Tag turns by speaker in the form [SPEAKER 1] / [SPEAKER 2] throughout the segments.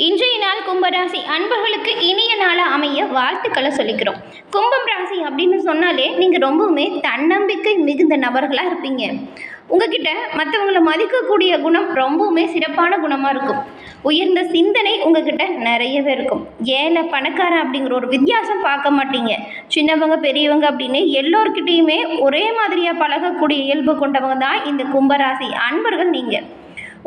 [SPEAKER 1] இன்றைய நாள் கும்பராசி அன்பர்களுக்கு இனிய நாளாக அமைய வாழ்த்துக்களை சொல்லிக்கிறோம். கும்பம் ராசி அப்படின்னு சொன்னாலே நீங்கள் ரொம்பவுமே தன்னம்பிக்கை மிகுந்த நபர்களாக இருப்பீங்க. உங்ககிட்ட மற்றவங்களை மதிக்கக்கூடிய குணம் ரொம்பவுமே சிறப்பான குணமாக இருக்கும். உயர்ந்த சிந்தனை உங்ககிட்ட நிறையவே இருக்கும். ஏழை பணக்காரன் அப்படிங்கிற ஒரு வித்தியாசம் பார்க்க மாட்டீங்க. சின்னவங்க பெரியவங்க அப்படின்னு எல்லோருக்கிட்டேயுமே ஒரே மாதிரியாக பழகக்கூடிய இயல்பு கொண்டவங்க தான் இந்த கும்பராசி அன்பர்கள். நீங்கள்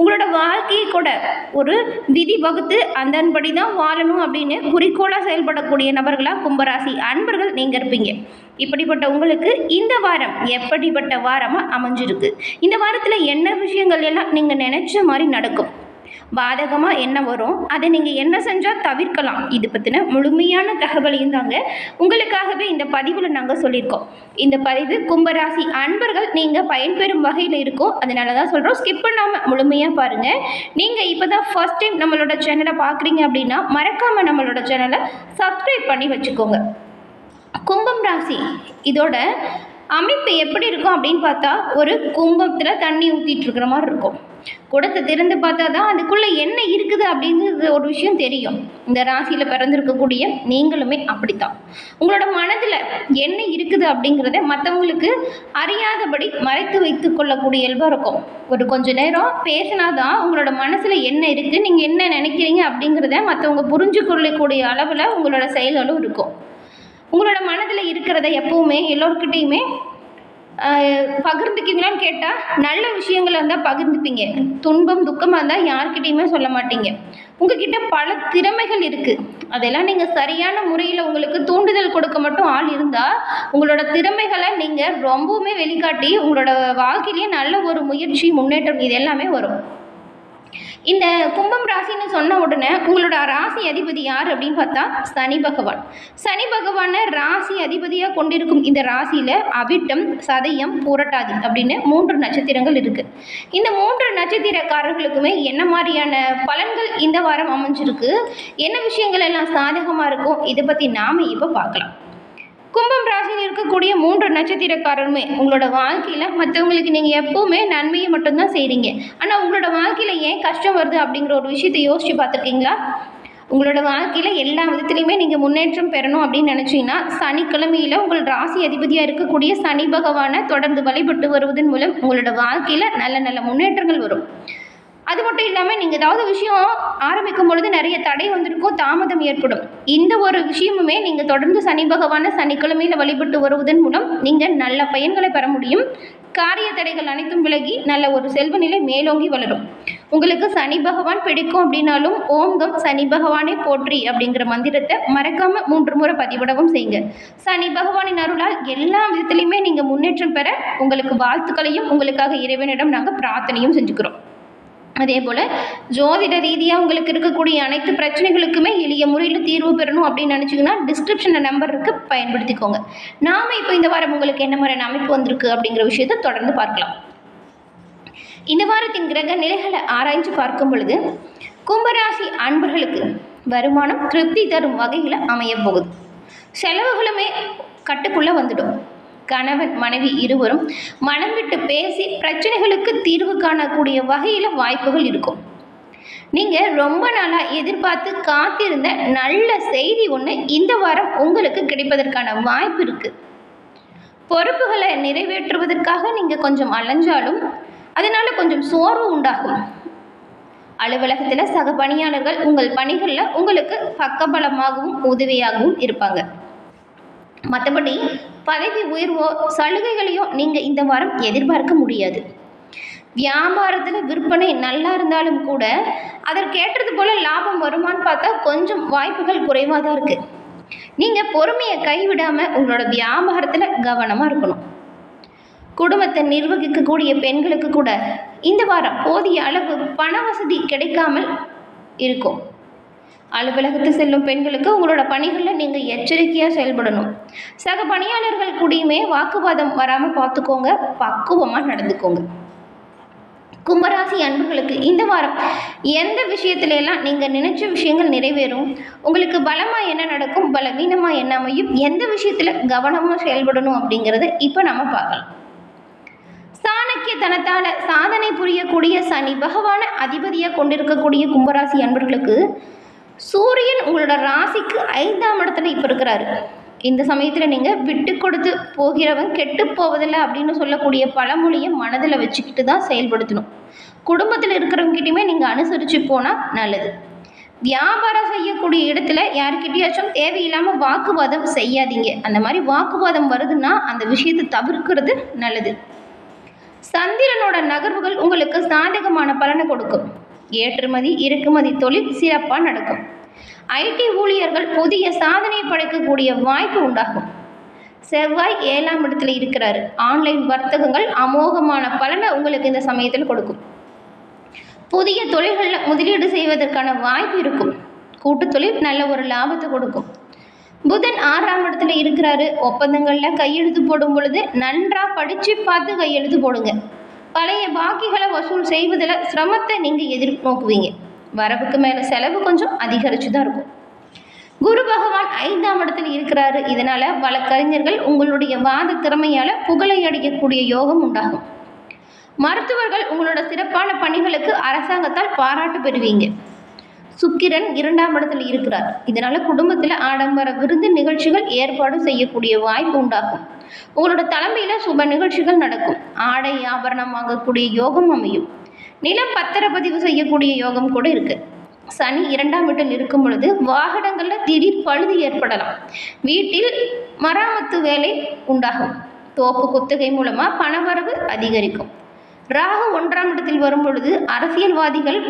[SPEAKER 1] உங்களோட வாழ்க்கையை கூட ஒரு விதி வகுத்து அதன்படி தான் வாழணும் அப்படின்னு குறிக்கோளாக செயல்படக்கூடிய நபர்களாக கும்பராசி அன்பர்கள் நீங்கள் இருப்பீங்க. இப்படிப்பட்ட உங்களுக்கு இந்த வாரம் எப்படிப்பட்ட வாரமாக அமைஞ்சிருக்கு? இந்த வாரத்தில் என்ன விஷயங்கள் எல்லாம் நீங்கள் நினச்ச மாதிரி நடக்கும்? பாதகமாக என்ன வரும், அதை நீங்கள் என்ன செஞ்சால் தவிர்க்கலாம்? இது பற்றின முழுமையான தகவலையும் தாங்க உங்களுக்காகவே இந்த பதிவில் நாங்கள் சொல்லியிருக்கோம். இந்த பதிவு கும்பராசி அன்பர்கள் நீங்கள் பயன்பெறும் வகையில் இருக்கும். அதனால தான் சொல்கிறோம், ஸ்கிப் பண்ணாமல் முழுமையாக பாருங்கள். நீங்கள் இப்போ தான் ஃபர்ஸ்ட் டைம் நம்மளோட சேனலை பார்க்குறீங்க அப்படின்னா மறக்காமல் நம்மளோட சேனலை சப்ஸ்கிரைப் பண்ணி வச்சுக்கோங்க. கும்பம் ராசி இதோட அமைப்பு எப்படி இருக்கும் அப்படின்னு பார்த்தா, ஒரு கும்பத்தில் தண்ணி ஊற்றிட்டு இருக்கிற மாதிரி இருக்கும். குடத்தை திறந்து பார்த்தா தான் அதுக்குள்ளே என்ன இருக்குது அப்படிங்கிறது ஒரு விஷயம் தெரியும். இந்த ராசியில் பிறந்திருக்கக்கூடிய நீங்களுமே அப்படித்தான். உங்களோட மனதில் என்ன இருக்குது அப்படிங்கிறத மற்றவங்களுக்கு அறியாதபடி மறைத்து வைத்து கொள்ளக்கூடிய இயல்பாக இருக்கும். ஒரு கொஞ்ச நேரம் பேசினாதான் உங்களோட மனசில் என்ன இருக்குது, நீங்கள் என்ன நினைக்கிறீங்க அப்படிங்கிறத மற்றவங்க புரிஞ்சு கொள்ளக்கூடிய அளவில் உங்களோட செயல்களும் இருக்கும். உங்களோட மனதில் இருக்கிறத எப்போவுமே எல்லோருக்கிட்டையுமே பகிர்ந்துக்குவீங்களான்னு கேட்டால் நல்ல விஷயங்களாக இருந்தால் பகிர்ந்துப்பீங்க. துன்பம் துக்கமாக இருந்தால் யார்கிட்டையுமே சொல்ல மாட்டீங்க. உங்ககிட்ட பல திறமைகள் இருக்குது. அதெல்லாம் நீங்கள் சரியான முறையில் உங்களுக்கு தூண்டுதல் கொடுக்க மட்டும் ஆள் இருந்தால் உங்களோட திறமைகளை நீங்கள் ரொம்பவுமே வெளிக்காட்டி உங்களோட வாழ்க்கையிலேயே நல்ல ஒரு முயற்சி முன்னேற்றம் இது எல்லாமே வரும். இந்த கும்பம் ராசின்னு சொன்ன உடனே உங்களோட ராசி அதிபதி யார் அப்படின்னு பார்த்தா சனி பகவான். சனி பகவானை ராசி அதிபதியாக கொண்டிருக்கும் இந்த ராசியில் அவிட்டம், சதயம், பூரட்டாதி அப்படின்னு 3 நட்சத்திரங்கள் இருக்குது. இந்த 3 நட்சத்திரக்காரர்களுக்குமே என்ன மாதிரியான பலன்கள் இந்த வாரம் அமைஞ்சிருக்கு, என்ன விஷயங்கள் எல்லாம் சாதகமாக இருக்கும், இதை பற்றி நாம் இப்போ பார்க்கலாம். கும்பம் ராசியில் இருக்கக்கூடிய 3 நட்சத்திரக்காரருமே உங்களோட வாழ்க்கையில் மற்றவங்களுக்கு நீங்கள் எப்போவுமே நன்மையை மட்டும்தான் செய்கிறீங்க. ஆனால் உங்களோட வாழ்க்கையில் ஏன் கஷ்டம் வருது அப்படிங்கிற ஒரு விஷயத்தை யோசித்து பார்த்துருக்கீங்களா? உங்களோட வாழ்க்கையில் எல்லா விதத்துலையுமே நீங்கள் முன்னேற்றம் பெறணும் அப்படின்னு நினச்சிங்கன்னா சனிக்கிழமையில் உங்கள் ராசி அதிபதியாக இருக்கக்கூடிய சனி பகவானை தொடர்ந்து வழிபட்டு வருவதன் மூலம் உங்களோட வாழ்க்கையில் நல்ல நல்ல முன்னேற்றங்கள் வரும். அது மட்டும் இல்லாமல் நீங்கள் ஏதாவது விஷயம் ஆரம்பிக்கும் பொழுது நிறைய தடை வந்திருக்கும், தாமதம் ஏற்படும். இந்த ஒரு விஷயமுமே நீங்கள் தொடர்ந்து சனி பகவானை சனிக்கிழமையில் வழிபட்டு வருவதன் மூலம் நீங்கள் நல்ல பயன்களை பெற முடியும். காரிய தடைகள் அனைத்தும் விலகி நல்ல ஒரு செல்வ நிலை மேலோங்கி வளரும். உங்களுக்கு சனி பகவான் பிடிக்கும் அப்படின்னாலும் ஓங்கம் சனி பகவானை போற்றி அப்படிங்கிற மந்திரத்தை மறக்காம 3 முறை பதிவிடவும் செய்யுங்க. சனி பகவானின் அருளால் எல்லா விதத்திலையுமே நீங்கள் முன்னேற்றம் பெற உங்களுக்கு வாழ்த்துக்களையும் உங்களுக்காக இறைவனிடம் நாங்கள் பிரார்த்தனையும் செஞ்சுக்கிறோம். அதே போல் ஜோதிட ரீதியாக உங்களுக்கு இருக்கக்கூடிய அனைத்து பிரச்சனைகளுக்குமே எளிய முறையில் தீர்வு பெறணும் அப்படின்னு நினச்சிங்கன்னா டிஸ்கிரிப்ஷனில் நம்பர் இருக்குது, பயன்படுத்திக்கோங்க. நாம் இப்போ இந்த வாரம் உங்களுக்கு என்ன மாதிரியான அமைப்பு வந்திருக்கு அப்படிங்கிற விஷயத்தை தொடர்ந்து பார்க்கலாம். இந்த வாரத்தின் கிரக நிலைகளை ஆராய்ச்சி பார்க்கும் பொழுது கும்பராசி அன்பர்களுக்கு வருமானம் திருப்தி தரும் வகையில் அமைய போகுது. செலவுகளுமே கட்டுக்குள்ளே வந்துடும். கணவன் மனைவி இருவரும் மனம் விட்டு பேசி பிரச்சனைகளுக்கு தீர்வு காணக்கூடிய வகையில் வாய்ப்புகள் இருக்கும். நீங்கள் ரொம்ப நாளாக எதிர்பார்த்து காத்திருந்த நல்ல செய்தி ஒன்று இந்த வாரம் உங்களுக்கு கிடைப்பதற்கான வாய்ப்பு இருக்குது. பொறுப்புகளை நிறைவேற்றுவதற்காக நீங்கள் கொஞ்சம் அலைஞ்சாலும் அதனால் கொஞ்சம் சோர்வு உண்டாகும். அலுவலகத்தில் சக பணியாளர்கள் உங்கள் பணிகளில் உங்களுக்கு பக்கபலமாகவும் உதவியாகவும் இருப்பாங்க. மற்றபடி பதவி உயர்வோ சலுகைகளையோ நீங்கள் இந்த வாரம் எதிர்பார்க்க முடியாது. வியாபாரத்தில் விற்பனை நல்லா இருந்தாலும் கூட அதற்கேற்றது போல் லாபம் வருமானு பார்த்தா கொஞ்சம் வாய்ப்புகள் குறைவாக தான் இருக்குது. நீங்கள் பொறுமையை கைவிடாமல் உங்களோட வியாபாரத்தில் கவனமாக இருக்கணும். குடும்பத்தை நிர்வகிக்கக்கூடிய பெண்களுக்கு கூட இந்த வாரம் போதிய அளவு பண வசதி கிடைக்காமல் இருக்கும். அலுவலகத்து செல்லும் பெண்களுக்கு உங்களோட பணிகளில் நீங்கள் எச்சரிக்கையாக செயல்படணும். சக பணியாளர்கள் கூடயுமே வாக்குவாதம் வராமல் பார்த்துக்கோங்க, பக்குவமாக நடந்துக்கோங்க. கும்பராசி அன்பர்களுக்கு இந்த வாரம் எந்த விஷயத்துல எல்லாம் நீங்கள் நினைச்ச விஷயங்கள் நிறைவேறும், உங்களுக்கு பலமாக என்ன நடக்கும், பலவீனமாக என்ன அமையும், எந்த விஷயத்தில் கவனமாக செயல்படணும் அப்படிங்கிறத இப்போ நம்ம பார்க்கலாம். சாணக்கியத்தனத்தால் சாதனை புரியக்கூடிய சனி பகவான அதிபதியாக கொண்டிருக்கக்கூடிய கும்பராசி அன்பர்களுக்கு சூரியன் உங்களோட ராசிக்கு 5ஆம் இடத்துல இப்போ இருக்கிறாரு. இந்த சமயத்தில் நீங்கள் விட்டு கொடுத்து போகிறவன் கெட்டு போவதில்லை அப்படின்னு சொல்லக்கூடிய பழமொழியை மனதில் வச்சுக்கிட்டு தான் செயல்படுத்தணும். குடும்பத்தில் இருக்கிறவங்ககிட்டையுமே நீங்கள் அனுசரித்து போனால் நல்லது. வியாபாரம் செய்யக்கூடிய இடத்துல யாருக்கிட்டையாச்சும் தேவையில்லாமல் வாக்குவாதம் செய்யாதீங்க. அந்த மாதிரி வாக்குவாதம் வருதுன்னா அந்த விஷயத்தை தவிர்க்கிறது நல்லது. சந்திரனோட நகர்வுகள் உங்களுக்கு சாதகமான பலனை கொடுக்கும். ஏற்றுமதி இறக்குமதி தொழில் சிறப்பாக நடக்கும். ஐடி ஊழியர்கள் புதிய சாதனை படைக்கக்கூடிய வாய்ப்பு உண்டாகும். செவ்வாய் 7ஆம் இடத்துல இருக்கிறாரு. ஆன்லைன் வர்த்தகங்கள் அமோகமான பலனை உங்களுக்கு இந்த சமயத்தில் கொடுக்கும். புதிய தொழில்களில் முதலீடு செய்வதற்கான வாய்ப்பு இருக்கும். கூட்டு தொழில் நல்ல ஒரு லாபத்தை கொடுக்கும். புதன் 6ஆம் இடத்துல இருக்கிறாரு. ஒப்பந்தங்களில் கையெழுத்து போடும் பொழுது நன்றாக படித்து பார்த்து கையெழுத்து போடுங்க. பழைய பாக்கிகளை வசூல் செய்வதில் சிரமத்தை நீங்கள் எதிர்நோக்குவீங்க. வரவுக்கு மேலே செலவு கொஞ்சம் அதிகரித்து தான் இருக்கும். குரு பகவான் 5ஆம் இடத்துல இருக்கிறாரு. இதனால் வழக்கறிஞர்கள் உங்களுடைய வாத திறமையால் புகழை அடிக்கக்கூடிய யோகம் உண்டாகும். மருத்துவர்கள் உங்களோட சிறப்பான பணிகளுக்கு அரசாங்கத்தால் பாராட்டு பெறுவீங்க. சுக்கிரன் 2ஆம் இடத்துல இருக்கிறார். இதனால் குடும்பத்தில் ஆடம்பர விருந்து நிகழ்ச்சிகள் ஏற்பாடு செய்யக்கூடிய வாய்ப்பு உண்டாகும். உங்களோட தலைமையில் சுப நிகழ்ச்சிகள் நடக்கும். ஆடை ஆபரணம் வாங்கக்கூடிய யோகம் அமையும். நிலம் பத்திரப்பதிவு செய்யக்கூடிய யோகம் கூட இருக்குது. சனி 2ஆம் வீட்டில் இருக்கும் பொழுது வாகனங்களில் திடீர் பழுது ஏற்படலாம். வீட்டில் மராமத்து வேலை உண்டாகும். தோப்பு குத்தகை மூலமாக பணவரவு அதிகரிக்கும். ராகு 1ஆம் இடத்தில் வரும் பொழுது அரசியல்வாதிகள்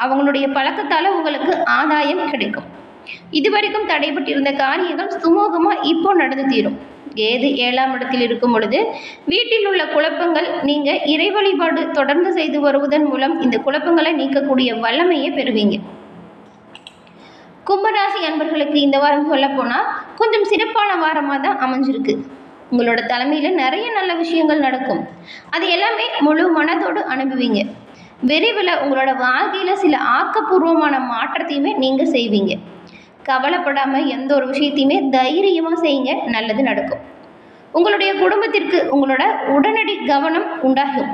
[SPEAKER 1] அவங்களுடைய பழக்கத்தால் உங்களுக்கு ஆதாயம் கிடைக்கும். இதுவரைக்கும் தடைபட்டிருந்த காரியங்கள் சுமூகமாக இப்போ நடந்து தீரும். கேது 7ஆம் இடத்தில் இருக்கும் பொழுது வீட்டில் உள்ள குழப்பங்கள் நீங்கள் இறை வழிபாடு தொடர்ந்து செய்து வருவதன் மூலம் இந்த குழப்பங்களை நீக்கக்கூடிய வல்லமையை பெறுவீங்க. கும்பராசி அன்பர்களுக்கு இந்த வாரம் சொல்ல போனால் கொஞ்சம் சிறப்பான வாரமாக தான் அமைஞ்சிருக்கு. உங்களோட தலைமையில் நிறைய நல்ல விஷயங்கள் நடக்கும். அது எல்லாமே முழு மனதோடு அனுபவிங்க. விரைவில் உங்களோட வாழ்க்கையில் சில ஆக்கப்பூர்வமான மாற்றத்தையுமே நீங்கள் செய்வீங்க. கவலைப்படாமல் எந்த ஒரு விஷயத்தையுமே தைரியமாக செய்யுங்க. நல்லது நடக்கும். உங்களுடைய குடும்பத்திற்கு உங்களோட உடனடி கவனம் உண்டாகும்.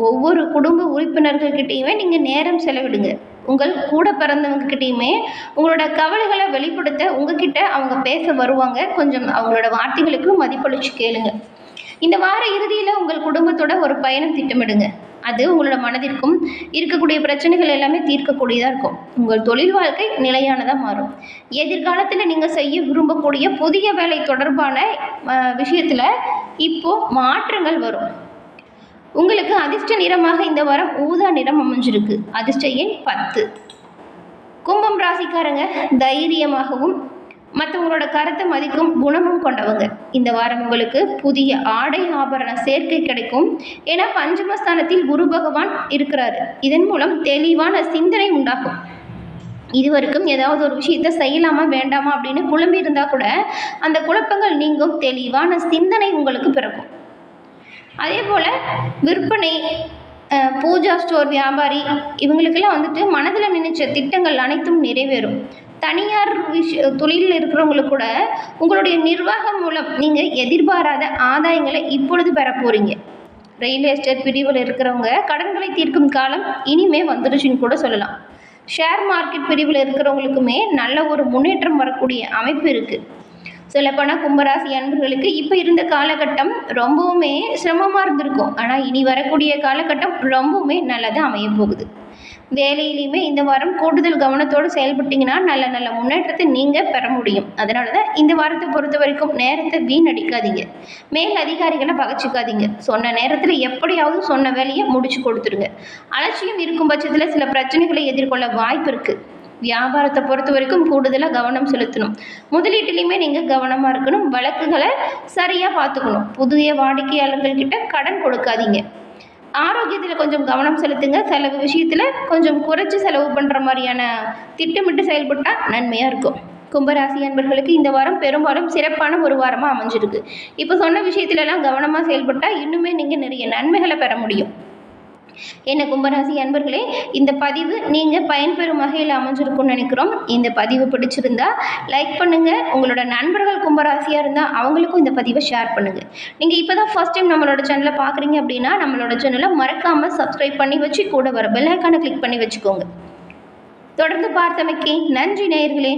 [SPEAKER 1] ஒவ்வொரு குடும்ப உறுப்பினர்கள்கிட்டையுமே நீங்கள் நேரம் செலவிடுங்க. உங்கள் கூட பிறந்தவங்ககிட்டையுமே உங்களோட கவலைகளை வெளிப்படுத்த உங்ககிட்ட அவங்க பேச வருவாங்க. கொஞ்சம் அவங்களோட வார்த்தைகளுக்கு மதிப்பளிச்சு கேளுங்க. இந்த வார இறுதியில் உங்கள் குடும்பத்தோட ஒரு பயணம் திட்டமிடுங்க. அது உங்களோட மனதிற்கும் இருக்கக்கூடிய பிரச்சனைகள் எல்லாமே தீர்க்கக்கூடியதாக இருக்கும். உங்கள் தொழில் வாழ்க்கை நிலையானதாக மாறும். எதிர்காலத்தில் நீங்கள் செய்ய விரும்பக்கூடிய புதிய வேலை தொடர்பான விஷயத்தில் இப்போது மாற்றங்கள் வரும். உங்களுக்கு அதிர்ஷ்ட நிறமாக இந்த வாரம் ஊதா நிறம் அமைஞ்சிருக்கு. அதிர்ஷ்ட எண் 10. கும்பம் ராசிக்காரங்க தைரியமாகவும் மற்றவங்களோட கருத்தை மதிக்கும் குணமும் கொண்டவங்க. இந்த வாரம் உங்களுக்கு புதிய ஆடை ஆபரண சேர்க்கை கிடைக்கும். ஏன்னா பஞ்சமஸ்தானத்தில் குரு பகவான் இருக்கிறாரு. இதன் மூலம் தெளிவான சிந்தனை உண்டாகும். இதுவரைக்கும் ஏதாவது ஒரு விஷயத்தை செய்யலாமா வேண்டாமா அப்படின்னு குழம்பி இருந்தால் கூட அந்த குழப்பங்கள் நீங்கும். தெளிவான சிந்தனை உங்களுக்கு பிறக்கும். அதே போல் விற்பனை, பூஜா ஸ்டோர் வியாபாரி இவங்களுக்கெல்லாம் வந்துட்டு மனதில் நினைச்ச திட்டங்கள் அனைத்தும் நிறைவேறும். தனியார் தொழிலில் இருக்கிறவங்களுக்கு கூட உங்களுடைய நிர்வாகம் மூலம் நீங்கள் எதிர்பாராத ஆதாயங்களை இப்பொழுது பெற போகிறீங்க. ரியல் எஸ்டேட் பிரிவில் இருக்கிறவங்க கடன்களை தீர்க்கும் காலம் இனிமே வந்துடுச்சுன்னு கூட சொல்லலாம். ஷேர் மார்க்கெட் பிரிவில் இருக்கிறவங்களுக்குமே நல்ல ஒரு முன்னேற்றம் வரக்கூடிய அமைப்பு இருக்குது. சொல்லப்போனால் கும்பராசி அன்பர்களுக்கு இப்போ இருந்த காலகட்டம் ரொம்பவுமே சிரமமாக இருந்திருக்கும். ஆனால் இனி வரக்கூடிய காலகட்டம் ரொம்பவுமே நல்லதாக அமைய போகுது. வேலையிலையுமே இந்த வாரம் கூடுதல் கவனத்தோடு செயல்பட்டிங்கன்னா நல்ல நல்ல முன்னேற்றத்தை நீங்கள் பெற முடியும். அதனால தான் இந்த வாரத்தை பொறுத்த வரைக்கும் நேரத்தை வீணடிக்காதீங்க. மேல் அதிகாரிகளை பகச்சிக்காதீங்க. சொன்ன நேரத்தில் எப்படியாவது சொன்ன வேலையை முடிச்சு கொடுத்துருங்க. அலட்சியம் இருக்கும் பட்சத்தில் சில பிரச்சனைகளை எதிர்கொள்ள வாய்ப்பு இருக்குது. வியாபாரத்தை பொறுத்த வரைக்கும் கூடுதலாக கவனம் செலுத்தணும். முதலீட்டிலையுமே நீங்கள் கவனமாக இருக்கணும். வழக்குகளை சரியாக பார்த்துக்கணும். புதிய வாடிக்கையாளர்கள்கிட்ட கடன் கொடுக்காதீங்க. ஆரோக்கியத்தில் கொஞ்சம் கவனம் செலுத்துங்க. செலவு விஷயத்தில் கொஞ்சம் குறைச்சி செலவு பண்ணுற மாதிரியான திட்டமிட்டு செயல்பட்டால் நன்மையாக இருக்கும். கும்பராசி அன்பர்களுக்கு இந்த வாரம் பெரும்பாலும் சிறப்பான ஒரு வாரமாக அமைஞ்சிருக்கு. இப்போ சொன்ன விஷயத்துலலாம் கவனமாக செயல்பட்டால் இன்னுமே நீங்கள் நிறைய நன்மைகளை பெற முடியும். என்ன கும்பராசி அன்பர்களே, இந்த பதிவு நீங்கள் பயன்பெறும் வகையில் அமைஞ்சிருக்கும்னு நினைக்கிறோம். இந்த பதிவு பிடிச்சிருந்தா லைக் பண்ணுங்கள். உங்களோட நண்பர்கள் கும்பராசியாக இருந்தால் அவங்களுக்கும் இந்த பதிவை ஷேர் பண்ணுங்கள். நீங்கள் இப்போ தான் ஃபர்ஸ்ட் டைம் நம்மளோட சேனலை பார்க்குறீங்க அப்படின்னா நம்மளோட சேனலை மறக்காமல் சப்ஸ்கிரைப் பண்ணி வச்சு கூட வர பெல் ஐக்கானை கிளிக் பண்ணி வச்சுக்கோங்க. தொடர்ந்து பார்த்தமைக்கு நன்றி நேயர்களே.